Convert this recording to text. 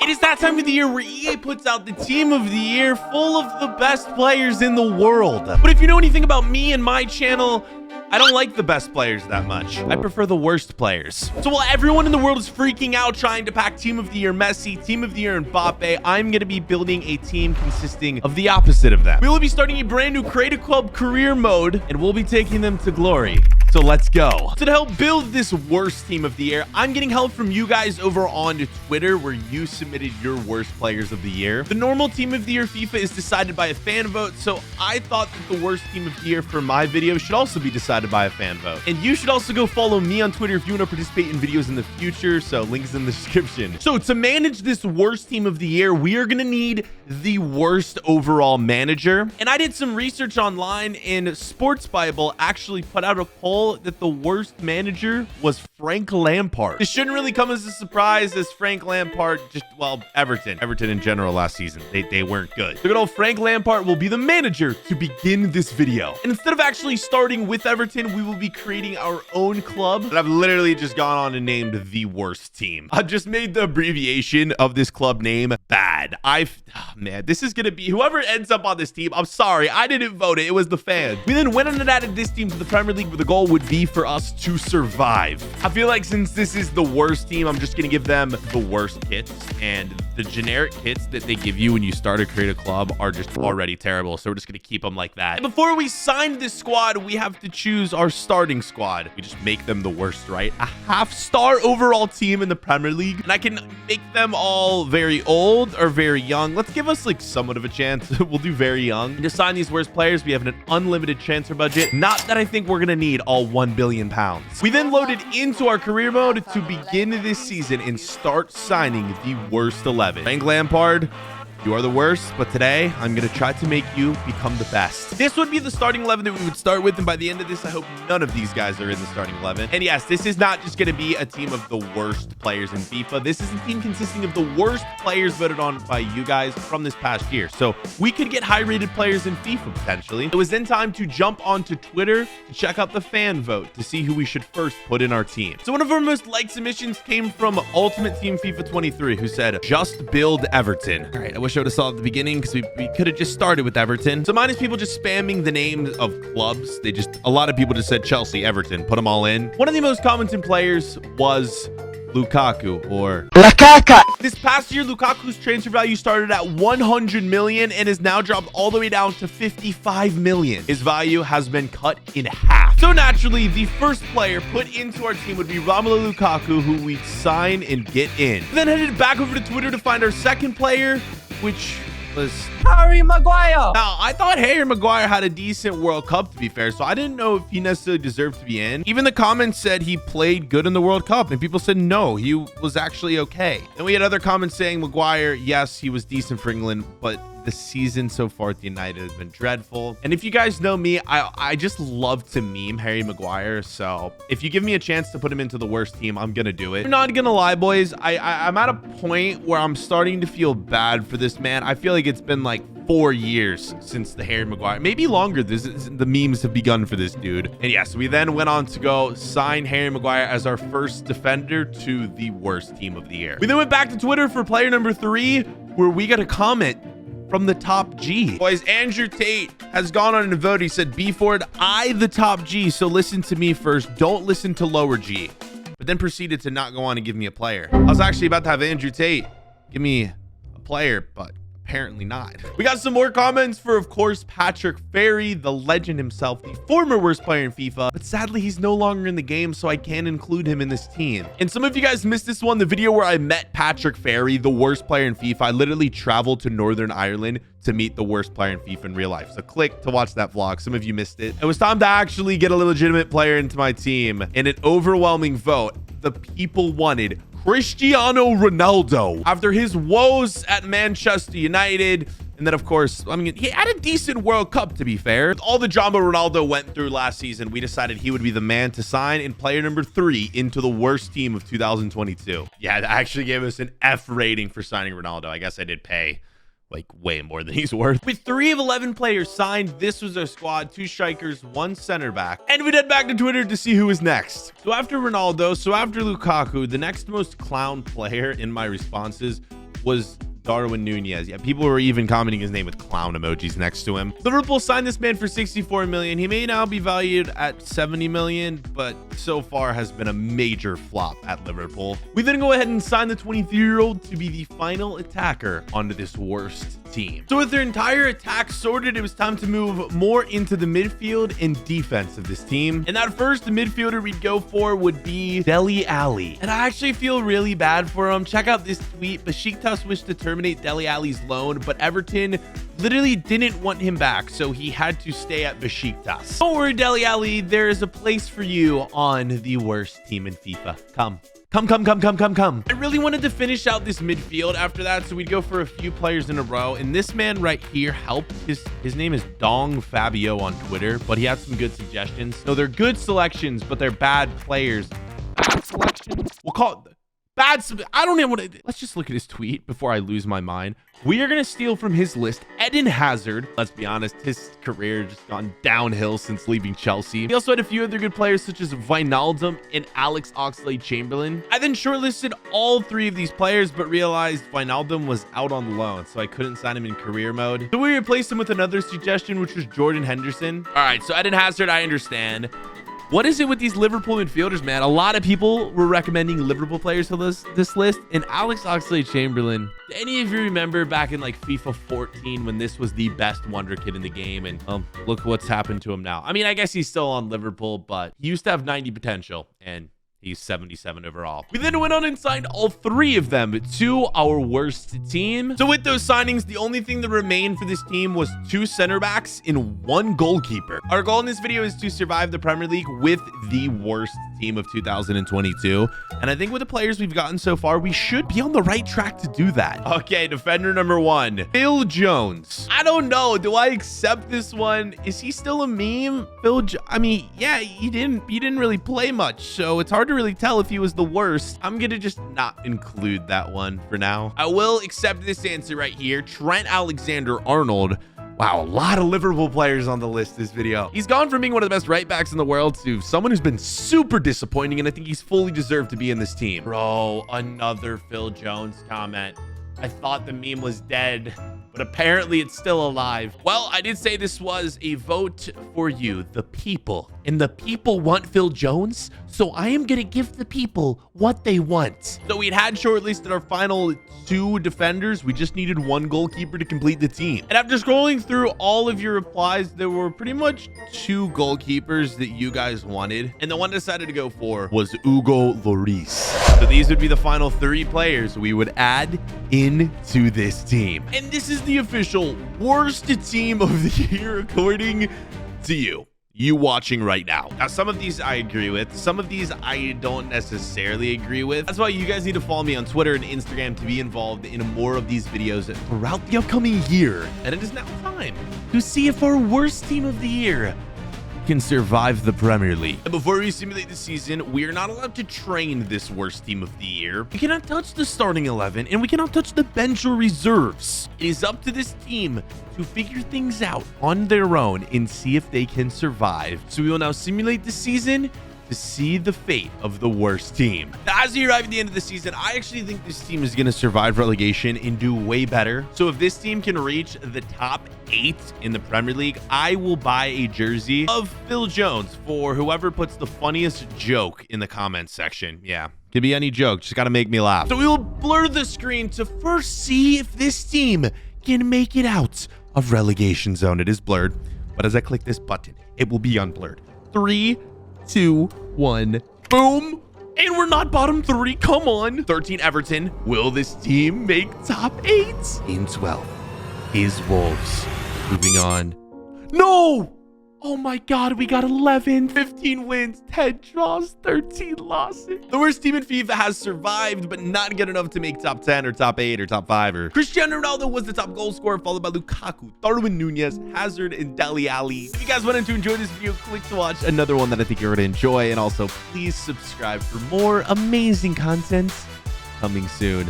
It is that time of the year where EA puts out the team of the year full of the best players in the world. But if you know anything about me and my channel, I don't like the best players that much. I prefer the worst players. So while everyone in the world is freaking out trying to pack team of the year Messi, team of the year Mbappe, I'm going to be building a team consisting of the opposite of them. We will be starting a brand new Create a Club career mode, and we'll be taking them to glory. So let's go. So to help build this worst team of the year, I'm getting help from you guys over on Twitter, where you submitted your worst players of the year. The normal team of the year FIFA is decided by a fan vote, so I thought that the worst team of the year for my video should also be decided by a fan vote. And you should also go follow me on Twitter if you want to participate in videos in the future, so links in the description. So to manage this worst team of the year, we are going to need the worst overall manager. And I did some research online, and Sports Bible actually put out a poll that the worst manager was Frank Lampard. This shouldn't really come as a surprise, as Frank Lampard Everton in general last season, they weren't good. The good old Frank Lampard will be the manager to begin this video. And instead of actually starting with Everton, we will be creating our own club that I've literally just gone on and named the worst team. I just made the abbreviation of this club name bad. Man, this is gonna be whoever ends up on this team. I'm sorry, I didn't vote it. It was the fans. We then went on and added this team to the Premier League, where the goal would be for us to survive. I feel like since this is the worst team, I'm just gonna give them the worst kits, and the generic kits that they give you when you start to create a club are just already terrible. So we're just gonna keep them like that. And before we sign this squad, we have to choose our starting squad. We just make them the worst, right? A half-star overall team in the Premier League, and I can make them all very old or very young. Let's give us like somewhat of a chance. We'll do very young. And to sign these worst players, we have an unlimited transfer budget. Not that I think we're gonna need all 1 billion pounds. We then loaded into our career mode to begin this season and start signing the worst 11. Frank Lampard, you are the worst, but today I'm going to try to make you become the best. This would be the starting 11 that we would start with, and by the end of this, I hope none of these guys are in the starting 11. And yes, this is not just going to be a team of the worst players in FIFA. This is a team consisting of the worst players voted on by you guys from this past year. So we could get high-rated players in FIFA potentially. It was then time to jump onto Twitter to check out the fan vote to see who we should first put in our team. So one of our most liked submissions came from Ultimate Team FIFA 23, who said, "Just build Everton." All right, I wish I would have saw at the beginning, because we could have just started with Everton. So mine is people just spamming the names of clubs. A lot of people just said Chelsea, Everton, put them all in. One of the most commented players was Lukaku, or Lakaka. This past year, Lukaku's transfer value started at 100 million and is now dropped all the way down to 55 million. His value has been cut in half. So naturally, the first player put into our team would be Romelu Lukaku, who we'd sign and get in. We then headed back over to Twitter to find our second player, which was Harry Maguire. Now, I thought Harry Maguire had a decent World Cup, to be fair, so I didn't know if he necessarily deserved to be in. Even the comments said he played good in the World Cup, and people said no, he was actually okay. And we had other comments saying Maguire, yes, he was decent for England, but the season so far at the United has been dreadful. And if you guys know me, I just love to meme Harry Maguire. So if you give me a chance to put him into the worst team, I'm gonna do it. I'm not gonna lie, boys. I'm at a point where I'm starting to feel bad for this man. I feel like it's been like 4 years since the Harry Maguire, maybe longer. The memes have begun for this dude. And yes, we then went on to go sign Harry Maguire as our first defender to the worst team of the year. We then went back to Twitter for player number 3, where we got a comment from the top G. Boys, Andrew Tate has gone on and voted. He said, BFord, the top G, so listen to me first. Don't listen to lower G. But then proceeded to not go on and give me a player. I was actually about to have Andrew Tate give me a player, but apparently not. We got some more comments for, of course, Patrick Ferry, the legend himself, the former worst player in FIFA, but sadly he's no longer in the game, so I can't include him in this team. And some of you guys missed this one, the video where I met Patrick Ferry, the worst player in FIFA. I literally traveled to Northern Ireland to meet the worst player in FIFA in real life. So click to watch that vlog. Some of you missed it. It was time to actually get a legitimate player into my team. In an overwhelming vote, the people wanted Cristiano Ronaldo after his woes at Manchester United. And then, of course, I mean, he had a decent World Cup, to be fair. With all the drama Ronaldo went through last season, we decided he would be the man to sign in player number 3 into the worst team of 2022. Yeah, that actually gave us an F rating for signing Ronaldo. I guess I did pay like way more than he's worth. With 3 of 11 players signed, this was our squad: 2 strikers, 1 center back. And we'd head back to Twitter to see who was next. So after Ronaldo, so after Lukaku, the next most clown player in my responses was Darwin Nunez. Yeah, people were even commenting his name with clown emojis next to him. Liverpool signed this man for 64 million. He may now be valued at 70 million, but so far has been a major flop at Liverpool. We then go ahead and sign the 23-year-old to be the final attacker onto this worst team. So with their entire attack sorted, it was time to move more into the midfield and defense of this team. And that first midfielder we'd go for would be Dele Alli. And I actually feel really bad for him. Check out this tweet. Besiktas wished to terminate Dele Alli's loan, but Everton literally didn't want him back, so he had to stay at Besiktas. Don't worry, Dele Alli, there is a place for you on the worst team in FIFA. Come. I really wanted to finish out this midfield after that, so we'd go for a few players in a row. And this man right here helped. His name is Dong Fabio on Twitter, but he had some good suggestions. No, they're good selections, but they're bad players. Bad selections? We'll call it bad. I don't know what it. Let's just look at his tweet before I lose my mind. We are going to steal from his list Eden Hazard. Let's be honest, his career just gone downhill since leaving Chelsea. He also had a few other good players such as Wijnaldum and Alex Oxlade-Chamberlain. I then shortlisted all three of these players, but realized Wijnaldum was out on loan, so I couldn't sign him in career mode. So we replaced him with another suggestion, which was Jordan Henderson. All right, so Eden Hazard, I understand. What is it with these Liverpool midfielders, man? A lot of people were recommending Liverpool players for this list. And Alex Oxlade-Chamberlain, do any of you remember back in like FIFA 14 when this was the best wonder kid in the game? And look what's happened to him now. I mean, I guess he's still on Liverpool, but he used to have 90 potential, and he's 77 overall. We then went on and signed all three of them to our worst team. So with those signings, the only thing that remained for this team was 2 center backs and 1 goalkeeper. Our goal in this video is to survive the Premier League with the worst team of 2022. And I think with the players we've gotten so far, we should be on the right track to do that. Okay, defender number 1, Phil Jones. I don't know. Do I accept this one? Is he still a meme? I mean, yeah, he didn't really play much, so it's hard to really tell if he was the worst. I'm gonna just not include that one for now. I will accept this answer right here. Trent Alexander-Arnold. Wow, a lot of Liverpool players on the list this video. He's gone from being one of the best right backs in the world to someone who's been super disappointing, and I think he's fully deserved to be in this team. Bro, another Phil Jones comment. I thought the meme was dead, but apparently it's still alive. Well, I did say this was a vote for you, the people. And the people want Phil Jones, so I am going to give the people what they want. So we'd had shortlisted our final 2 defenders. We just needed 1 goalkeeper to complete the team. And after scrolling through all of your replies, there were pretty much 2 goalkeepers that you guys wanted. And the one I decided to go for was Hugo Lloris. So these would be the final 3 players we would add into this team. And this is the official worst team of the year according to you watching right now. Now, some of these I agree with. Some of these I don't necessarily agree with. That's why you guys need to follow me on Twitter and Instagram to be involved in more of these videos throughout the upcoming year. And it is now time to see if our worst team of the year can survive the Premier League. And before we simulate the season, we are not allowed to train this worst team of the year. We cannot touch the starting 11, and we cannot touch the bench or reserves. It is up to this team to figure things out on their own and see if they can survive. So we will now simulate the season to see the fate of the worst team. Now, as we arrive at the end of the season, I actually think this team is going to survive relegation and do way better. So if this team can reach the top 8 in the Premier League, I will buy a jersey of Phil Jones for whoever puts the funniest joke in the comments section. Yeah, could be any joke, just got to make me laugh. So we will blur the screen to first see if this team can make it out of relegation zone. It is blurred, but as I click this button, it will be unblurred. 3, 2, 1, boom. And we're not bottom 3. Come on. 13 Everton. Will this team make top 8? In 12 is Wolves. Moving on. No. Oh my God, we got 11, 15 wins, 10 draws, 13 losses. The worst team in FIFA has survived, but not good enough to make top 10 or top 8 or top 5. Or Cristiano Ronaldo was the top goal scorer, followed by Lukaku, Darwin Nunez, Hazard, and Dele Alli. If you guys wanted to enjoy this video, click to watch another one that I think you're going to enjoy. And also, please subscribe for more amazing content coming soon.